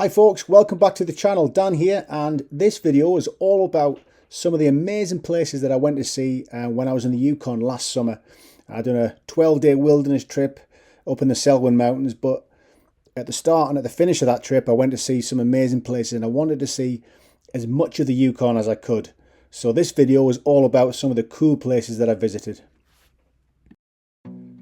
Hi folks, welcome back to the channel. Dan here, and this video is all about some of the amazing places that I went to see when I was in the Yukon last summer. I done a 12-day wilderness trip up in the Selwyn Mountains, but at the start and at the finish of that trip I went to see some amazing places, and I wanted to see as much of the Yukon as I could. So this video is all about some of the cool places that I visited.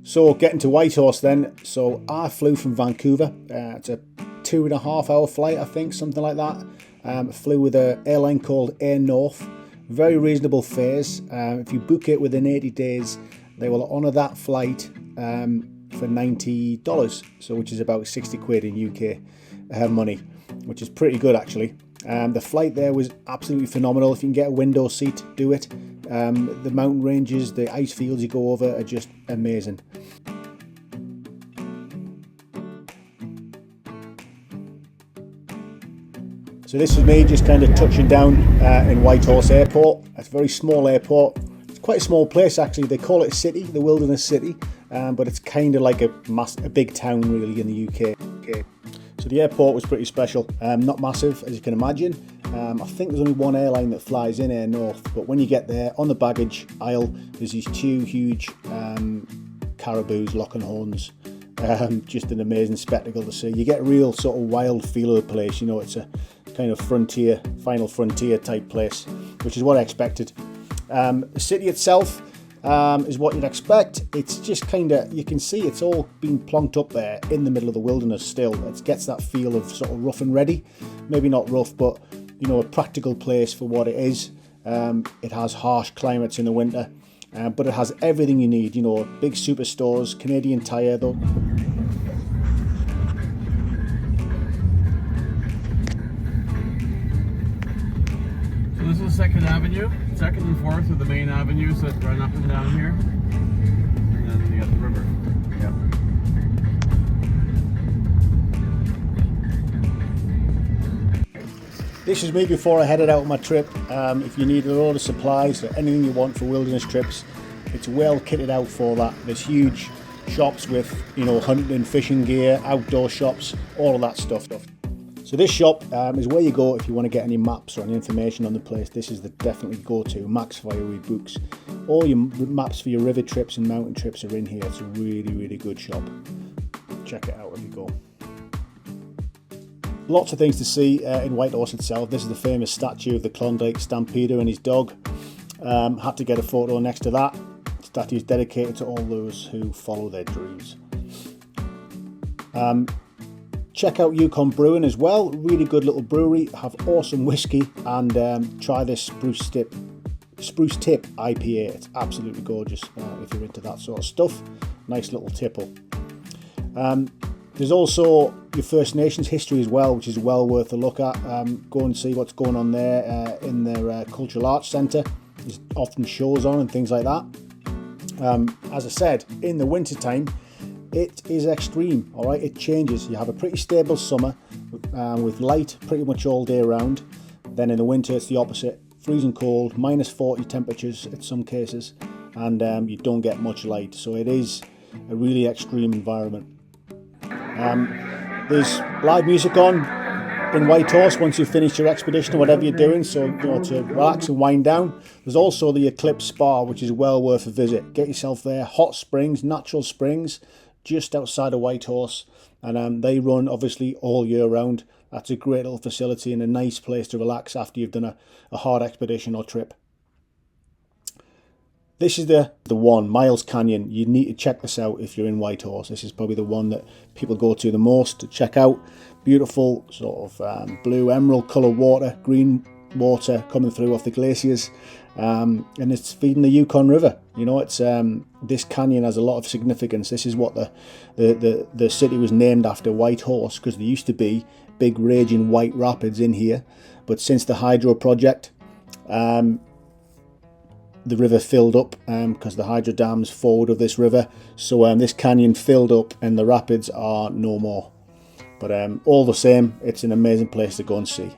So getting to Whitehorse then, so I flew from Vancouver. It's a 2.5 hour flight, I think, something like that. Flew with an airline called Air North. Very reasonable fares. If you book it within 80 days, they will honour that flight for $90, so which is about 60 quid in UK money, which is pretty good actually. The flight there was absolutely phenomenal. If you can get a window seat, do it. The mountain ranges, the ice fields you go over are just amazing. So this is me just kind of touching down in Whitehorse Airport. It's a very small airport. It's quite a small place actually. They call it a city, the Wilderness City, but it's kind of like a big town really in the UK. So the airport was pretty special. Not massive, as you can imagine. I think there's only one airline that flies in Air North, but when you get there, on the baggage aisle, there's these two huge caribous locking horns. Just an amazing spectacle to see. You get a real sort of wild feel of the place. You know, it's a kind of frontier, final frontier type place, which is what I expected. The city itself is what you'd expect. It's just kind of, you can see it's all been plonked up there in the middle of the wilderness still. It gets that feel of sort of rough and ready. Maybe not rough, but you know, a practical place for what it is. It has harsh climates in the winter, but it has everything you need. You know, big superstores, Canadian Tire though. So this is 2nd Avenue. 2nd and 4th are the main avenues that run up and down here. And then you got the river. Yeah. This is me before I headed out on my trip. If you need a load of supplies or anything you want for wilderness trips, it's well kitted out for that. There's huge shops with, you know, hunting and fishing gear, outdoor shops, all of that stuff. So this shop is where you go if you want to get any maps or any information on the place. This is the definitely go-to. Max for your books. All your maps for your river trips and mountain trips are in here. It's a really, really good shop. Check it out if you go. Lots of things to see in Whitehorse itself. This is the famous statue of the Klondike Stampeder and his dog. Had to get a photo next to that. The statue is dedicated to all those who follow their dreams. Check out Yukon Brewing as well. Really good little brewery. Have awesome whiskey, and try this Spruce Tip IPA. It's absolutely gorgeous if you're into that sort of stuff. Nice little tipple. There's also your First Nations history as well, which is well worth a look at. Go and see what's going on there in their Cultural Arts Centre. There's often shows on and things like that. As I said, in the winter time, it is extreme. All right, it changes. You have a pretty stable summer with light pretty much all day around. Then in the winter, it's the opposite: freezing cold, -40 temperatures in some cases, and you don't get much light. So it is a really extreme environment. There's live music on in Whitehorse once you've finished your expedition or whatever you're doing, so you know, to relax and wind down. There's also the Eclipse Spa, which is well worth a visit. Get yourself there. Hot springs, natural springs, just outside of Whitehorse, and they run obviously all year round. That's a great little facility and a nice place to relax after you've done a hard expedition or trip. This is the one, Miles Canyon. You need to check this out if you're in Whitehorse. This is probably the one that people go to the most to check out. Beautiful sort of blue emerald colour water, green water coming through off the glaciers, and it's feeding the Yukon River. You know, it's this canyon has a lot of significance. This is what the city was named after, Whitehorse, because there used to be big raging white rapids in here, but since the hydro project, the river filled up because the hydro dam's forward of this river, so this canyon filled up and the rapids are no more. But all the same, it's an amazing place to go and see.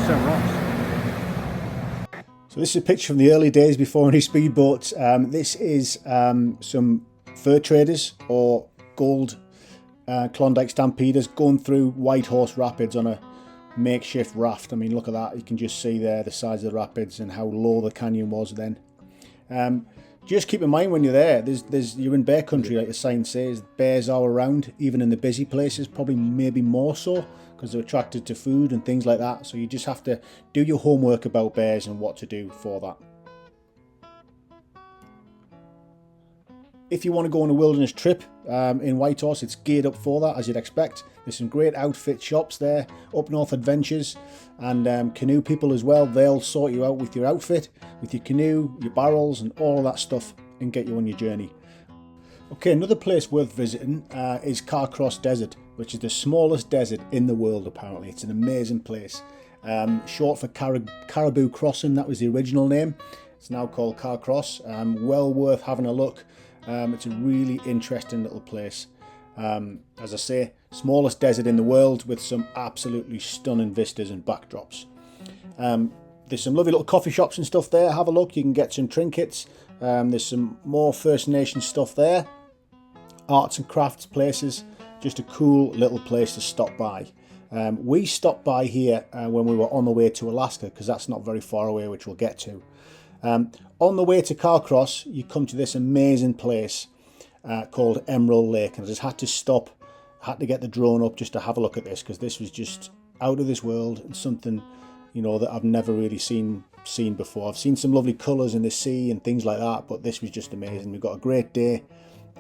100% rocks. So this is a picture from the early days before any speedboats. This is some fur traders or gold Klondike stampeders going through Whitehorse Rapids on a makeshift raft. I mean, look at that. You can just see there the size of the rapids and how low the canyon was then. Just keep in mind when you're there, you're in bear country, like the sign says. Bears are around, even in the busy places, probably maybe more so, because they're attracted to food and things like that. So you just have to do your homework about bears and what to do for that. If you want to go on a wilderness trip in Whitehorse, it's geared up for that, as you'd expect. There's some great outfit shops there, Up North Adventures, and canoe people as well. They'll sort you out with your outfit, with your canoe, your barrels, and all of that stuff, and get you on your journey. Okay, another place worth visiting is Carcross Desert, which is the smallest desert in the world, apparently. It's an amazing place. Short for Caribou Crossing, that was the original name. It's now called Carcross. Well worth having a look. It's a really interesting little place. As I say, smallest desert in the world with some absolutely stunning vistas and backdrops. There's some lovely little coffee shops and stuff there. Have a look, you can get some trinkets. There's some more First Nation stuff there. Arts and crafts places. Just a cool little place to stop by. We stopped by here when we were on the way to Alaska, because that's not very far away, which we'll get to. On the way to Carcross, you come to this amazing place called Emerald Lake, and I just had to stop, had to get the drone up just to have a look at this, because this was just out of this world and something, you know, that I've never really seen before. I've seen some lovely colours in the sea and things like that, but this was just amazing. We've got a great day,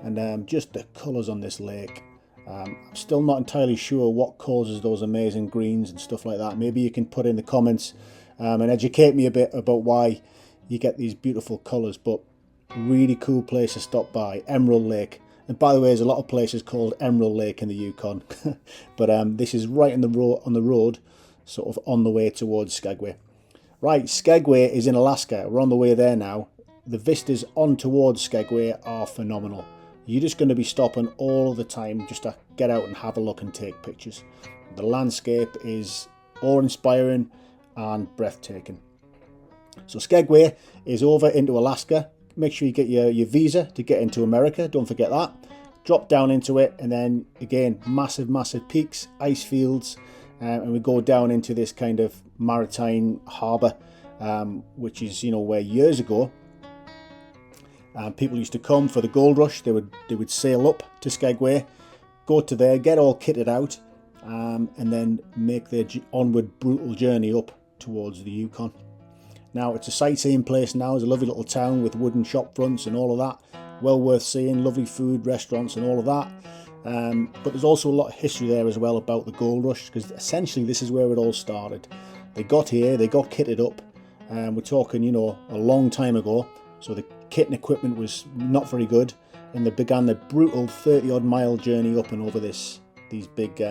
and just the colours on this lake. I'm still not entirely sure what causes those amazing greens and stuff like that. Maybe you can put in the comments and educate me a bit about why you get these beautiful colours, but really cool place to stop by, Emerald Lake. And by the way, there's a lot of places called Emerald Lake in the Yukon, but this is right on the road, sort of on the way towards Skagway. Right, Skagway is in Alaska. We're on the way there now. The vistas on towards Skagway are phenomenal. You're just going to be stopping all the time just to get out and have a look and take pictures. The landscape is awe-inspiring and breathtaking. So Skagway is over into Alaska. Make sure you get your visa to get into America. Don't forget that. Drop down into it, and then again, massive peaks, ice fields, and we go down into this kind of maritime harbour, which is, you know, where years ago people used to come for the gold rush. They would sail up to Skagway, go to there, get all kitted out, and then make their onward brutal journey up towards the Yukon. Now, it's a sightseeing place now. It's a lovely little town with wooden shop fronts and all of that. Well worth seeing, lovely food, restaurants and all of that. But there's also a lot of history there as well about the gold rush, because essentially this is where it all started. They got here, they got kitted up, and we're talking, you know, a long time ago. So the kit and equipment was not very good, and they began the brutal 30-odd mile journey up and over these big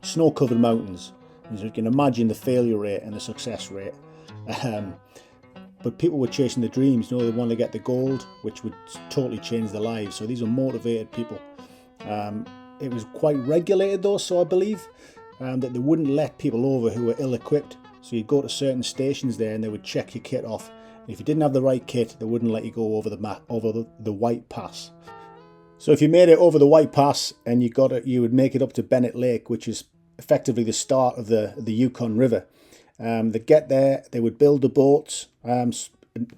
snow-covered mountains. And so you can imagine the failure rate and the success rate. But people were chasing the dreams, you know, they wanted to get the gold, which would totally change their lives. So these are motivated people. It was quite regulated though, so I believe that they wouldn't let people over who were ill-equipped. So you'd go to certain stations there and they would check your kit off. And if you didn't have the right kit, they wouldn't let you go over the White Pass. So if you made it over the White Pass and you would make it up to Bennett Lake, which is effectively the start of the Yukon River. They'd get there, they would build the boats.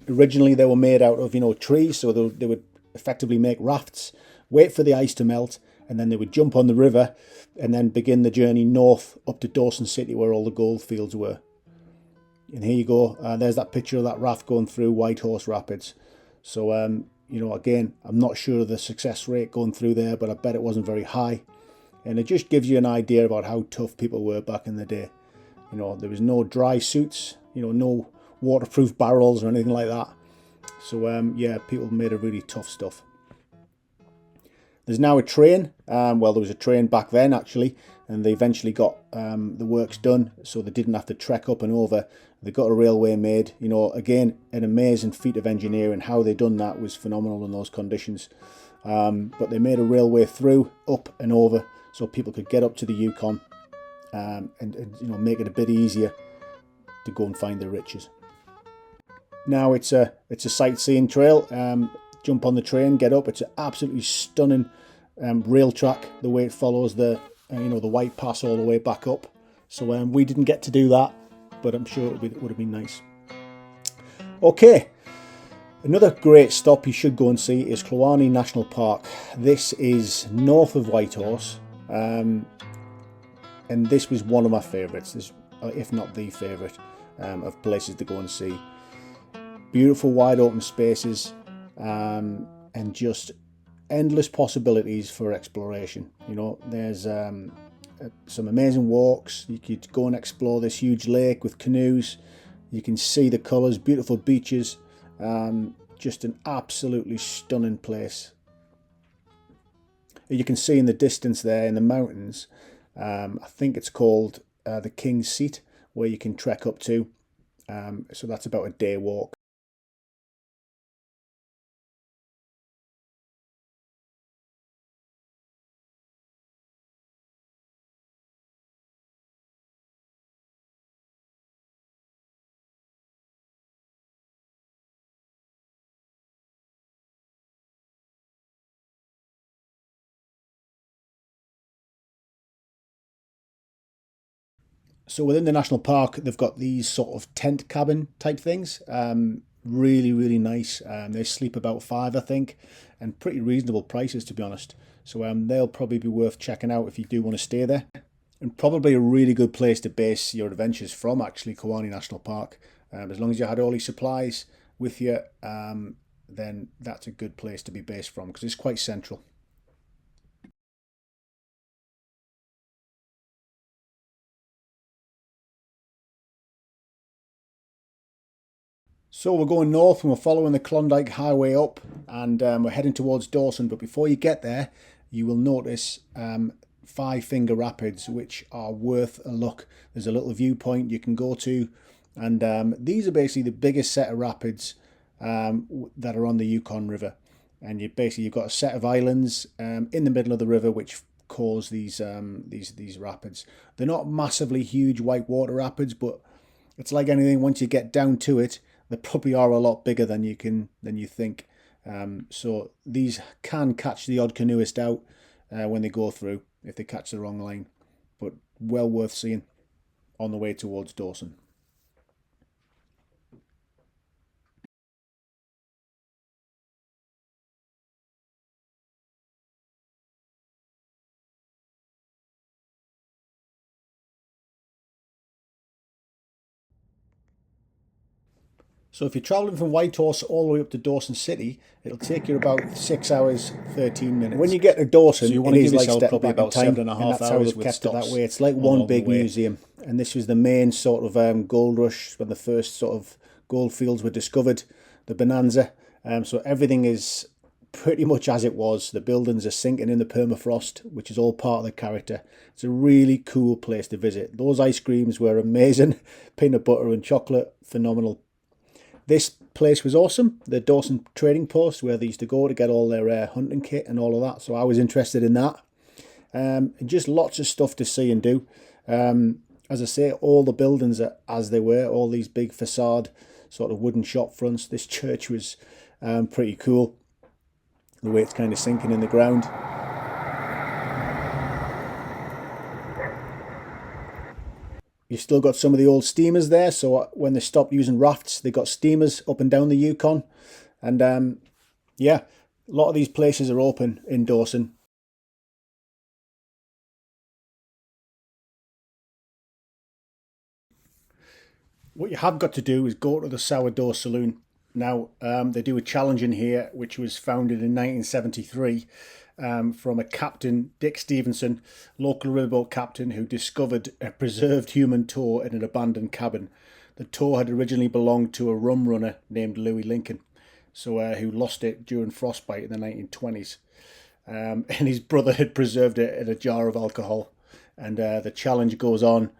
Originally they were made out of, you know, trees, so they would effectively make rafts, wait for the ice to melt, and then they would jump on the river and then begin the journey north up to Dawson City, where all the gold fields were. And here you go, there's that picture of that raft going through Whitehorse Rapids. So, you know, again, I'm not sure of the success rate going through there, but I bet it wasn't very high. And it just gives you an idea about how tough people were back in the day. You know, there was no dry suits, you know, no waterproof barrels or anything like that. So, yeah, people made a really tough stuff. There's now a train. Well, there was a train back then, actually, and they eventually got the works done, so they didn't have to trek up and over. They got a railway made. You know, again, an amazing feat of engineering. How they done that was phenomenal in those conditions. But they made a railway through, up and over, so people could get up to the Yukon and you know, make it a bit easier to go and find the riches. Now it's a sightseeing trail. Jump on the train, get up. It's an absolutely stunning rail track. The way it follows the the White Pass all the way back up. So we didn't get to do that, but I'm sure it would have been nice. Okay, another great stop you should go and see is Kluane National Park. This is north of Whitehorse, and this was one of my favourites, if not the favourite, of places to go and see. Beautiful wide open spaces, and just endless possibilities for exploration. There's some amazing walks. You could go and explore this huge lake with canoes. You can see the colours, beautiful beaches, just an absolutely stunning place. You can see in the distance there in the mountains, I think it's called the King's Seat, where you can trek up to. So that's about a day walk. So within the national park, they've got these sort of tent cabin type things. Really, really nice. They sleep about 5, I think, and pretty reasonable prices, to be honest. So they'll probably be worth checking out if you do want to stay there. And probably a really good place to base your adventures from, actually, Kluane National Park. As long as you had all your supplies with you, then that's a good place to be based from, because it's quite central. So we're going north and we're following the Klondike Highway up, and we're heading towards Dawson. But before you get there, you will notice Five Finger Rapids, which are worth a look. There's a little viewpoint you can go to, and these are basically the biggest set of rapids that are on the Yukon River. And you've got a set of islands in the middle of the river which cause these rapids. They're not massively huge whitewater rapids, but it's like anything. Once you get down to it, they probably are a lot bigger than you think. So these can catch the odd canoeist out when they go through, if they catch the wrong line. But well worth seeing on the way towards Dawson. So if you're travelling from Whitehorse all the way up to Dawson City, it'll take you about 6 hours, 13 minutes. When you get to Dawson, So you want to it give is like yourself stepping probably back in about time, 7.5 and that's how hours they've with kept it that stops way. It's like all one along the big way. museum, and this was the main sort of gold rush when the first sort of gold fields were discovered, the bonanza. So everything is pretty much as it was. The buildings are sinking in the permafrost, which is all part of the character. It's a really cool place to visit. Those ice creams were amazing. Peanut butter and chocolate, phenomenal. This place was awesome, the Dawson Trading Post, where they used to go to get all their hunting kit and all of that. So I was interested in that. And just lots of stuff to see and do. As I say, all the buildings are as they were, all these big facade sort of wooden shop fronts. This church was pretty cool, the way it's kind of sinking in the ground. You've still got some of the old steamers there, so when they stopped using rafts, they got steamers up and down the Yukon. And yeah, a lot of these places are open in Dawson. What you have got to do is go to the Sourdough Saloon. Now, they do a challenge in here, which was founded in 1973 from a captain, Dick Stevenson, local riverboat captain, who discovered a preserved human toe in an abandoned cabin. The toe had originally belonged to a rum runner named Louis Lincoln, who lost it during frostbite in the 1920s. And his brother had preserved it in a jar of alcohol. And the challenge goes on.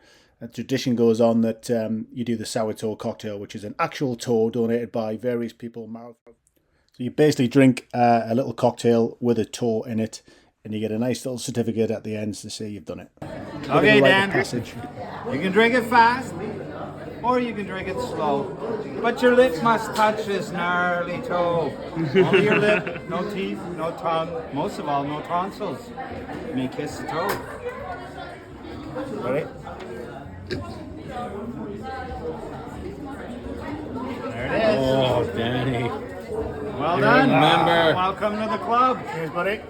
A tradition goes on that you do the sourdough cocktail, which is an actual toe donated by various people. So you basically drink a little cocktail with a toe in it, and you get a nice little certificate at the end to say you've done it. Okay, Dan. You can drink it fast or you can drink it slow. But your lip must touch this gnarly toe. Only your lip, no teeth, no tongue, most of all, no tonsils. You may kiss the toe. Ready? There it is. Oh, Danny. Well You're done. a member. Welcome to the club. Cheers, buddy.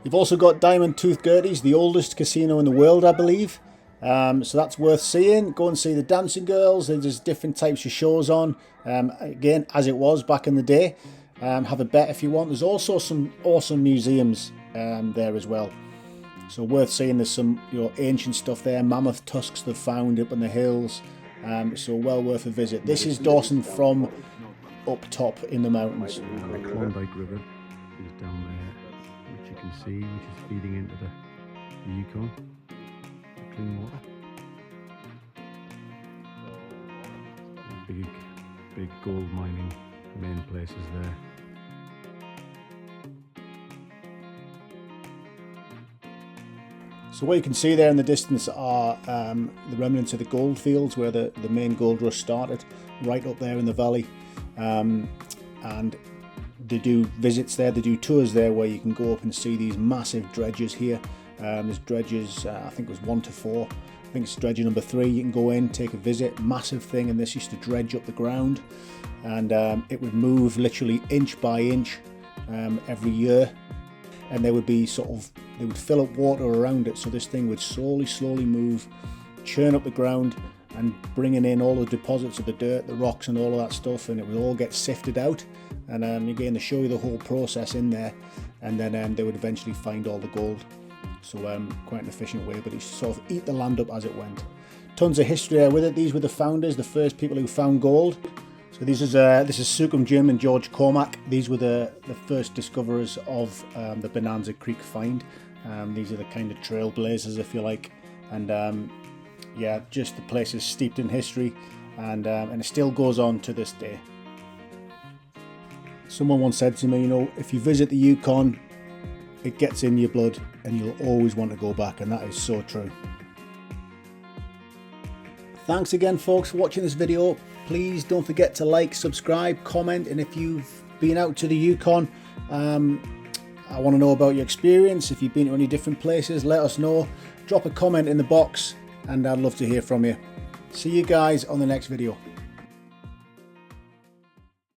You've also got Diamond Tooth Gertie's, the oldest casino in the world, I believe. So that's worth seeing. Go and see the dancing girls. There's different types of shows on. Again, as it was back in the day. Have a bet if you want. There's also some awesome museums there as well. So worth seeing. There's some ancient stuff there. Mammoth tusks they've found up in the hills. So well worth a visit. This is Dawson from up top in the mountains. The Klondike River is down there, which you can see, which is feeding into the Yukon, the clean water. Big gold mining main places there. So what you can see there in the distance are the remnants of the gold fields where the main gold rush started, right up there in the valley. And they do visits there, they do tours there where you can go up and see these massive dredges here. There's dredges, I think it was 1 to 4. I think it's dredger number 3. You can go in, take a visit, massive thing, and this used to dredge up the ground. And it would move literally inch by inch every year. And there would be they would fill up water around it, so this thing would slowly move, churn up the ground and bringing in all the deposits of the dirt, the rocks and all of that stuff, and it would all get sifted out. And again, they show you the whole process in there, and then they would eventually find all the gold. So quite an efficient way, but it sort of eat the land up as it went. Tons of history there with it. These were the founders, the first people who found gold. So this is Sukum Jim and George Cormack. These were the first discoverers of the Bonanza Creek find. These are the kind of trailblazers, if you like. And yeah, just the place is steeped in history, and it still goes on to this day. Someone once said to me, if you visit the Yukon, it gets in your blood and you'll always want to go back, and that is so true. Thanks again, folks, for watching this video. Please don't forget to like, subscribe, comment, and if you've been out to the Yukon, I want to know about your experience. If you've been to any different places, let us know. Drop a comment in the box and I'd love to hear from you. See you guys on the next video.